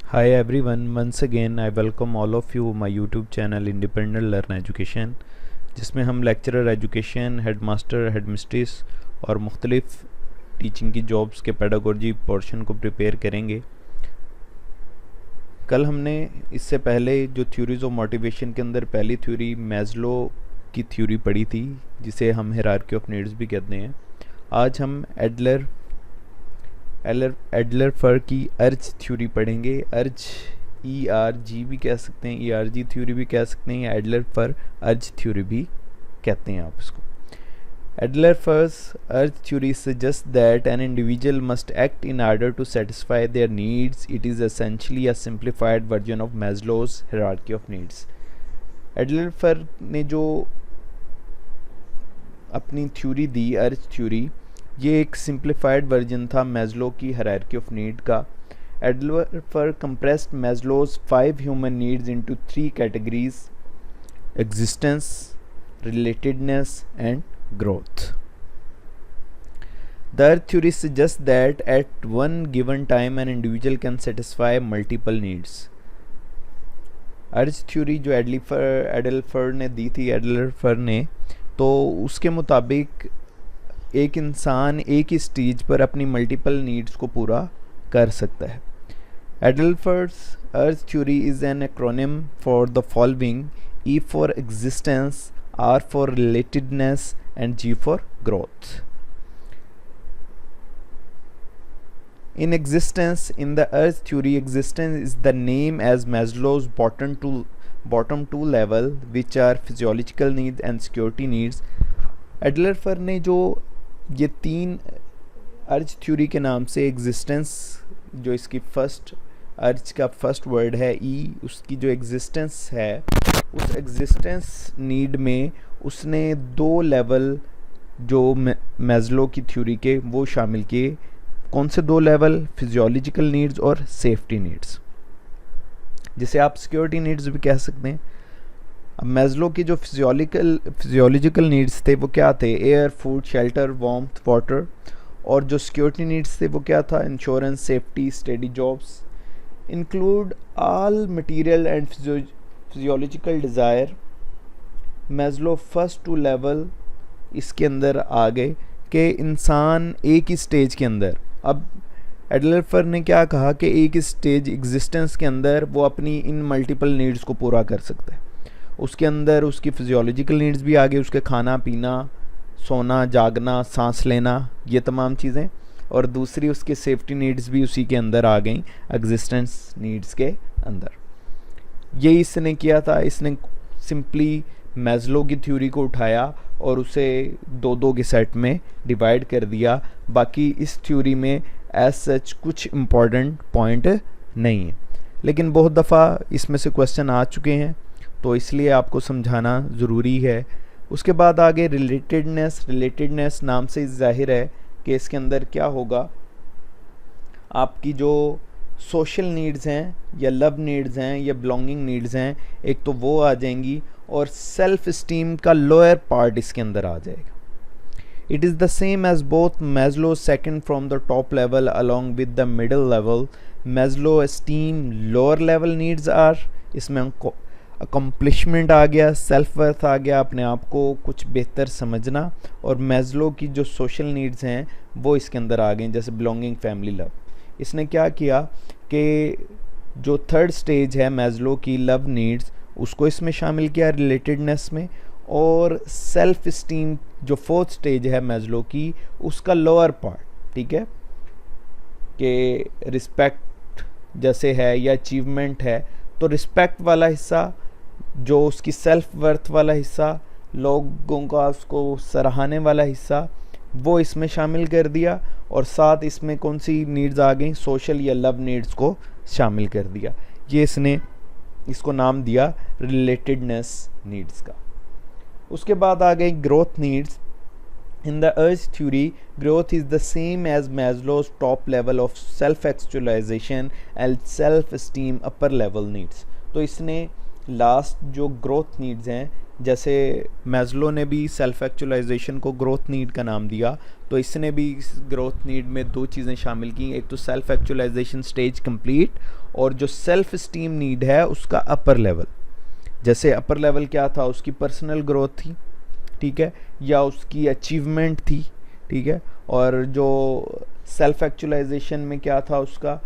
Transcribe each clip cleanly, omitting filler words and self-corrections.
Hi everyone, once again I welcome all of you my YouTube channel Independent Learn Education, जिसमें हम lecturer education, headmaster, headmistress और मुख्तलिफ teaching की jobs के pedagogy portion को prepare करेंगे। कल हमने इससे पहले जो थ्योरीज ऑफ मोटिवेशन के अंदर पहली थ्योरी मैस्लो की थ्योरी पढ़ी थी, जिसे हम हायरार्की ऑफ नीड्स भी कहते हैं। आज हम एडलर फर की अर्ज थ्योरी पढ़ेंगे। अर्ज ERG भी कह सकते हैं, ERG थ्योरी भी कह सकते हैं, या एडलर फर अर्ज थ्योरी भी कहते हैं आप इसको। एडलर फर्स अर्ज theory suggests that an individual must act in order to satisfy their needs. It is essentially a simplified version of Maslow's hierarchy of needs. Alderfer ने जो अपनी थ्योरी दी, अर्ज थ्योरी, ये एक सिंप्लीफाइड वर्जन था Maslow की hierarchy of need का। Alderfer compressed Maslow's 5 human needs into 3 categories: existence, relatedness and growth. The Earth theory suggests that at one given time an individual can satisfy multiple needs. अर्ज theory जो Adler फर ने दी थी, Adler फर ने, तो उसके मुताबिक एक इंसान एक ही स्टेज पर अपनी मल्टीपल नीड्स को पूरा कर सकता है। एडलर फर्स अर्ज theory is an acronym for the following: E for existence, R for relatedness and G for growth. In existence, in the Earth theory, existence is the name as Maslow's bottom two level, which are physiological needs and security needs. Alderfer ने जो ये 3 अर्ज theory के नाम से existence, जो इसकी first अर्ज का फर्स्ट वर्ड है E, उसकी जो एग्जिस्टेंस है, उस एग्जिस्टेंस नीड में उसने 2 लेवल जो मैस्लो की थ्योरी के वो शामिल किए। कौन से 2 लेवल? फिजियोलॉजिकल नीड्स और सेफ्टी नीड्स, जिसे आप सिक्योरिटी नीड्स भी कह सकते हैं। अब मैस्लो की जो फिजियोलॉजिकल नीड्स थे वो क्या थे? Air, food, shelter, warmth, water. और जो सिक्योरिटी नीड्स थे वो क्या था? Insurance, safety, study jobs. Include all material and physiological desire. Maslow first 2 level इसके अंदर आ गए कि इंसान एक ही स्टेज के अंदर, अब एडलर फर ने क्या कहा कि एक ही स्टेज एग्जिस्टेंस के अंदर वो अपनी इन मल्टीपल नीड्स को पूरा कर सकता है। उसके अंदर उसकी फिजियोलॉजिकल नीड्स भी आ गई, उसके खाना पीना, सोना, जागना, सांस लेना, ये तमाम चीज़ें, और दूसरी उसके सेफ्टी नीड्स भी उसी के अंदर आ गई, एग्जिस्टेंस नीड्स के अंदर। यही इसने किया था, इसने सिंपली मैस्लो की थ्योरी को उठाया और उसे 2-2 के सेट में डिवाइड कर दिया। बाकी इस थ्योरी में एज सच कुछ इम्पॉर्टेंट पॉइंट नहीं है, लेकिन बहुत दफ़ा इसमें से क्वेश्चन आ चुके हैं, तो इसलिए आपको समझाना ज़रूरी है। उसके बाद आगे रिलेटेडनेस नाम से जाहिर है कि इसके अंदर क्या होगा, आपकी जो सोशल नीड्स हैं या लव नीड्स हैं या बिलोंगिंग नीड्स हैं, एक तो वो आ जाएंगी, और सेल्फ स्टीम का लोअर पार्ट इसके अंदर आ जाएगा। It is the same as both Maslow second from the top level along with the middle level. Maslow esteem lower level needs are, इसमें अकम्पलिशमेंट आ गया, सेल्फ वर्थ आ गया, अपने आप को कुछ बेहतर समझना, और मैस्लो की जो सोशल नीड्स हैं वो इसके अंदर आ गई, जैसे बिलोंगिंग, फैमिली, लव। इसने क्या किया कि जो थर्ड स्टेज है मैस्लो की लव नीड्स, उसको इसमें शामिल किया रिलेटेडनेस में, और सेल्फ स्टीम जो फोर्थ स्टेज है मैस्लो की, उसका लोअर पार्ट, ठीक है, कि रिस्पेक्ट जैसे है या अचीवमेंट है, तो रिस्पेक्ट वाला हिस्सा, जो उसकी सेल्फ वर्थ वाला हिस्सा, लोगों का उसको सराहने वाला हिस्सा, वो इसमें शामिल कर दिया, और साथ इसमें कौन सी नीड्स आ गई? सोशल या लव नीड्स को शामिल कर दिया। ये इसने इसको नाम दिया रिलेटेडनेस नीड्स का। उसके बाद आ गई growth needs. In the ERG theory, growth is the same as Maslow's top level of self actualization and self esteem upper level needs. तो इसने लास्ट जो ग्रोथ नीड्स हैं, जैसे मैस्लो ने भी सेल्फ एक्चुअलाइजेशन को ग्रोथ नीड का नाम दिया, तो इसने भी इस ग्रोथ नीड में 2 चीज़ें शामिल की, एक तो सेल्फ एक्चुअलाइजेशन स्टेज कंप्लीट, और जो सेल्फ स्टीम नीड है उसका अपर लेवल। जैसे अपर लेवल क्या था, उसकी पर्सनल ग्रोथ थी, ठीक है, या उसकी अचीवमेंट थी, ठीक है। और जो सेल्फ एक्चुअलाइजेशन में क्या था, उसका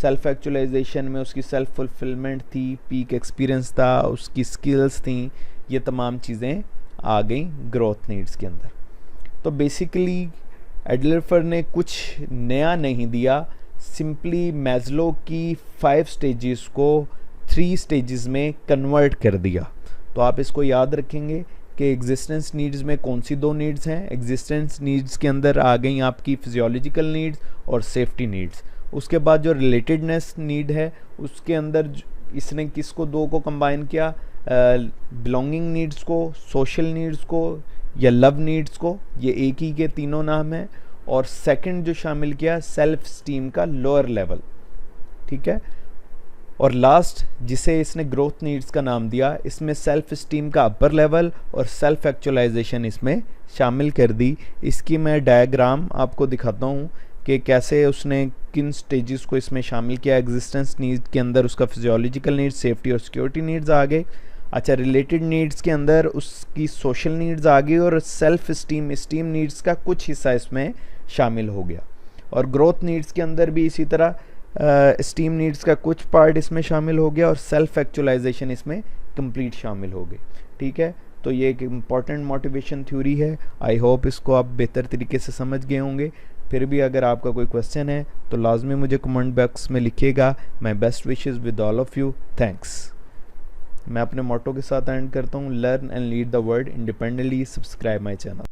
सेल्फ एक्चुअलाइजेशन में उसकी सेल्फ फुलफिलमेंट थी, पीक एक्सपीरियंस था, उसकी स्किल्स थी, ये तमाम चीज़ें आ गई ग्रोथ नीड्स के अंदर। तो बेसिकली एडलर ने कुछ नया नहीं दिया, सिंपली मैस्लो की 5 स्टेजेस को 3 स्टेजेस में कन्वर्ट कर दिया। तो आप इसको याद रखेंगे कि एग्जिस्टेंस नीड्स में कौन सी 2 नीड्स हैं। एग्जिस्टेंस नीड्स के अंदर आ गई आपकी फिजियोलॉजिकल नीड्स और सेफ्टी नीड्स। उसके बाद जो रिलेटेडनेस नीड है उसके अंदर इसने किसको 2 को कंबाइन किया, बिलोंगिंग नीड्स को, सोशल नीड्स को या लव नीड्स को, ये एक ही के तीनों नाम हैं। और सेकंड जो शामिल किया सेल्फ स्टीम का लोअर लेवल, ठीक है। और लास्ट जिसे इसने ग्रोथ नीड्स का नाम दिया, इसमें सेल्फ स्टीम का अपर लेवल और सेल्फ एक्चुअलाइजेशन इसमें शामिल कर दी। इसकी मैं डायग्राम आपको दिखाता हूँ कि कैसे उसने किन स्टेजेस को इसमें शामिल किया। एग्जिस्टेंस नीड्स के अंदर उसका फिजियोलॉजिकल नीड्स, सेफ्टी और सिक्योरिटी नीड्स आ गए। अच्छा, रिलेटेड नीड्स के अंदर उसकी सोशल नीड्स आ गई और सेल्फ स्टीम नीड्स का कुछ हिस्सा इसमें शामिल हो गया। और ग्रोथ नीड्स के अंदर भी इसी तरह स्टीम नीड्स का कुछ पार्ट इसमें शामिल हो गया और सेल्फ एक्चुअलाइजेशन इसमें कंप्लीट शामिल हो गई, ठीक है। तो ये एक इम्पॉर्टेंट मोटिवेशन थ्योरी है। आई होप इसको आप बेहतर तरीके से समझ गए होंगे। फिर भी अगर आपका कोई क्वेश्चन है तो लाजमी मुझे कमेंट बॉक्स में लिखिएगा। My best wishes with all of you, thanks. मैं अपने मोटो के साथ एंड करता हूँ, learn and lead the world independently. Subscribe my channel.